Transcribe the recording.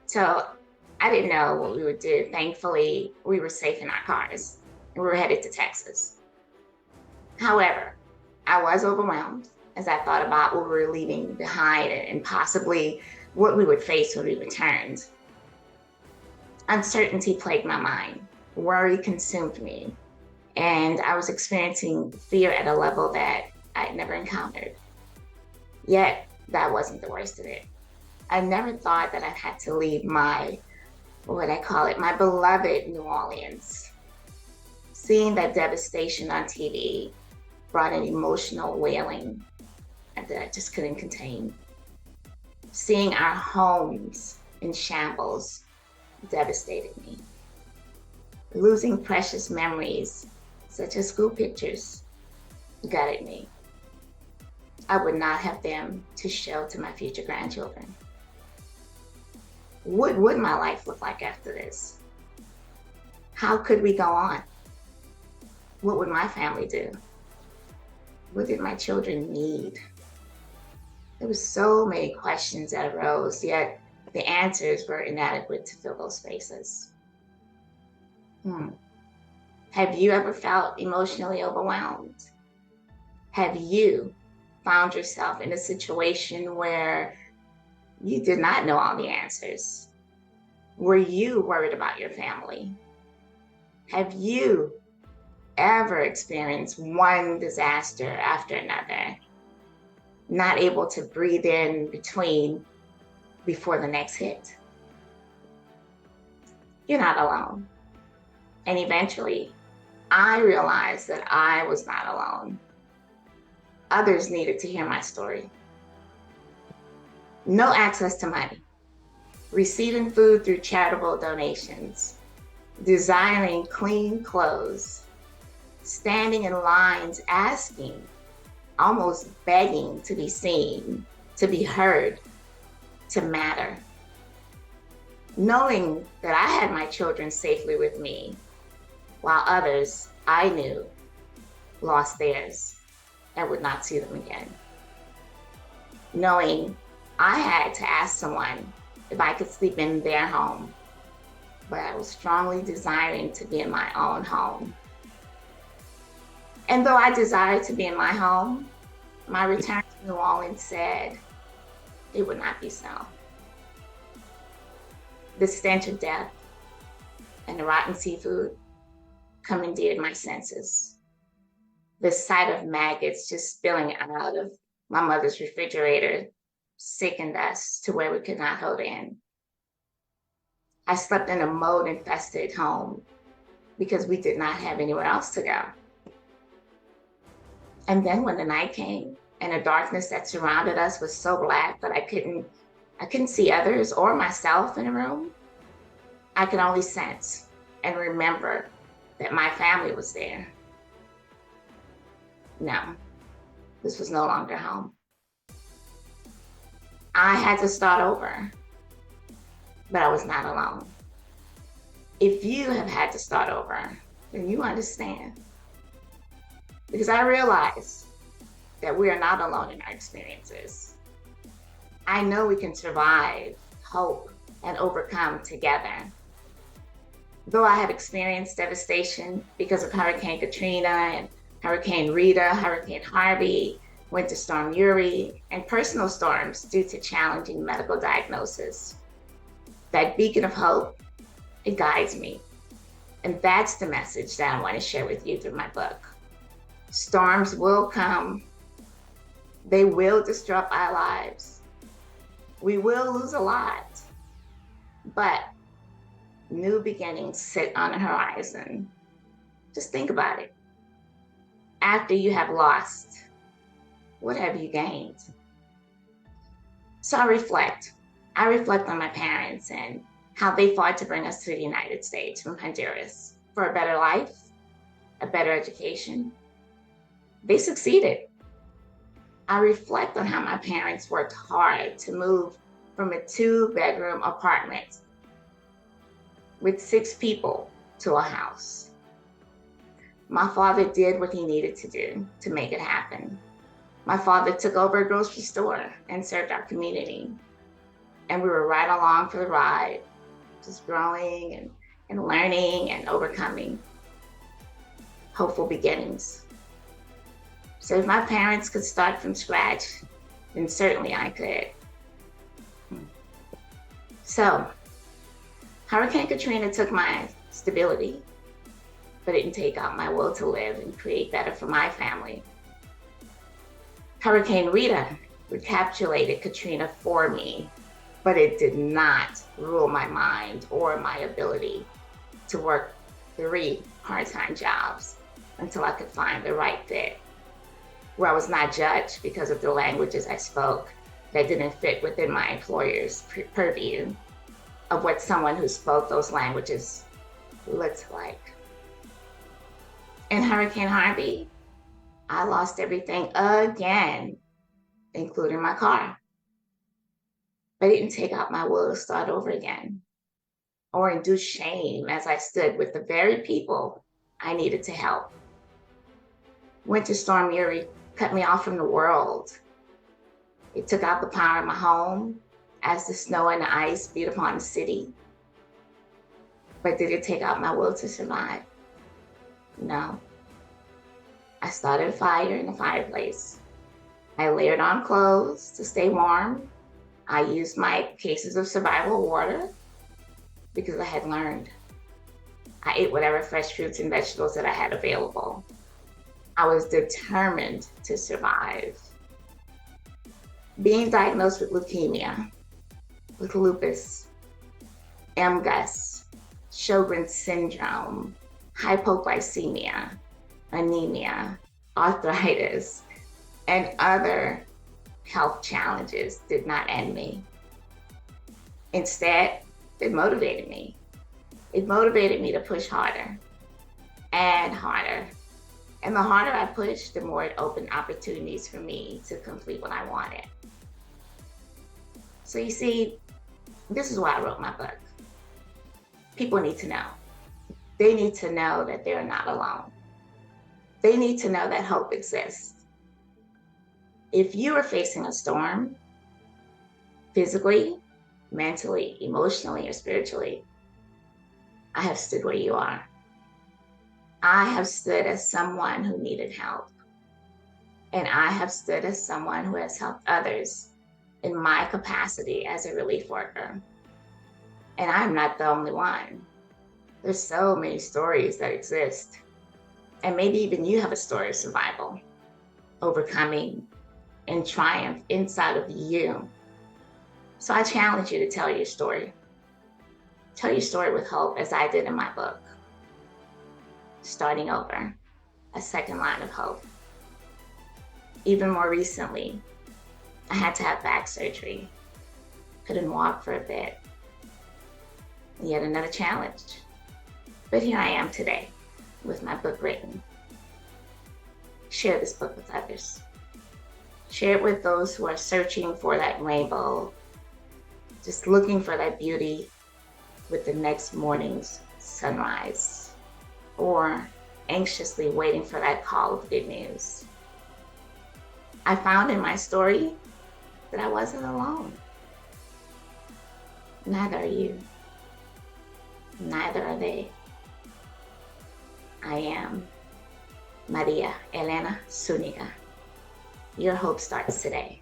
So I didn't know what we would do. Thankfully, we were safe in our cars and we were headed to Texas. However, I was overwhelmed as I thought about what we were leaving behind and possibly what we would face when we returned. Uncertainty plagued my mind, worry consumed me, and I was experiencing fear at a level that I'd never encountered. Yet, that wasn't the worst of it. I never thought that I had to leave my, what would I call it, my beloved New Orleans. Seeing that devastation on TV brought an emotional wailing that I just couldn't contain. Seeing our homes in shambles devastated me. Losing precious memories, such as school pictures, gutted me. I would not have them to show to my future grandchildren. What would my life look like after this? How could we go on? What would my family do? What did my children need? There were so many questions that arose, yet the answers were inadequate to fill those spaces. Have you ever felt emotionally overwhelmed? Have you found yourself in a situation where you did not know all the answers? Were you worried about your family? Have you ever experienced one disaster after another, not able to breathe in between before the next hit? You're not alone. And eventually, I realized that I was not alone. Others needed to hear my story. No access to money, receiving food through charitable donations, desiring clean clothes, standing in lines asking, almost begging to be seen, to be heard, to matter. Knowing that I had my children safely with me, while others I knew lost theirs and would not see them again. Knowing I had to ask someone if I could sleep in their home, but I was strongly desiring to be in my own home. And though I desired to be in my home, my return to New Orleans said it would not be so. The stench of death and the rotten seafood commandeered my senses. The sight of maggots just spilling out of my mother's refrigerator sickened us to where we could not hold in. I slept in a mold-infested home because we did not have anywhere else to go. And then when the night came and the darkness that surrounded us was so black that I couldn't see others or myself in the room, I could only sense and remember that my family was there. No, this was no longer home. I had to start over, but I was not alone. If you have had to start over, then you understand. Because I realize that we are not alone in our experiences. I know we can survive, hope, and overcome together. Though I have experienced devastation because of Hurricane Katrina and Hurricane Rita, Hurricane Harvey, Winter Storm Uri, and personal storms due to challenging medical diagnosis, that beacon of hope, it guides me. And that's the message that I want to share with you through my book. Storms will come. They will disrupt our lives. We will lose a lot, but new beginnings sit on the horizon. Just think about it. After you have lost, what have you gained? So I reflect on my parents and how they fought to bring us to the United States from Honduras for a better life, a better education. They succeeded. I reflect on how my parents worked hard to move from a 2-bedroom apartment with 6 people to a house. My father did what he needed to do to make it happen. My father took over a grocery store and served our community. And we were right along for the ride, just growing and learning and overcoming. Hopeful beginnings. So if my parents could start from scratch, then certainly I could. So Hurricane Katrina took my stability, but it didn't take out my will to live and create better for my family. Hurricane Rita recapitulated Katrina for me, but it did not rule my mind or my ability to work 3 part-time jobs until I could find the right fit, where I was not judged because of the languages I spoke that didn't fit within my employer's purview of what someone who spoke those languages looked like. In Hurricane Harvey, I lost everything again, including my car. But it didn't take out my will to start over again or induce shame as I stood with the very people I needed to help. Winter Storm Uri cut me off from the world. It took out the power of my home as the snow and the ice beat upon the city. But did it take out my will to survive? No. I started a fire in the fireplace. I layered on clothes to stay warm. I used my cases of survival water because I had learned. I ate whatever fresh fruits and vegetables that I had available. I was determined to survive. Being diagnosed with leukemia, with lupus, MGUS, Sjogren's syndrome, hypoglycemia, anemia, arthritis, and other health challenges did not end me. Instead, it motivated me. It motivated me to push harder and harder. And the harder I pushed, the more it opened opportunities for me to complete what I wanted. So you see, this is why I wrote my book. People need to know. They need to know that they're not alone. They need to know that hope exists. If you are facing a storm, physically, mentally, emotionally, or spiritually, I have stood where you are. I have stood as someone who needed help. And I have stood as someone who has helped others in my capacity as a relief worker. And I'm not the only one. There's so many stories that exist. And maybe even you have a story of survival, overcoming, and triumph inside of you. So I challenge you to tell your story. Tell your story with hope, as I did in my book. Starting over, a second line of hope. Even more recently, I had to have back surgery. Couldn't walk for a bit. Yet another challenge. But here I am today with my book written. Share this book with others. Share it with those who are searching for that rainbow, just looking for that beauty with the next morning's sunrise, or anxiously waiting for that call of good news. I found in my story that I wasn't alone. Neither are you. Neither are they. I am María Elena Zuniga. Your hope starts today.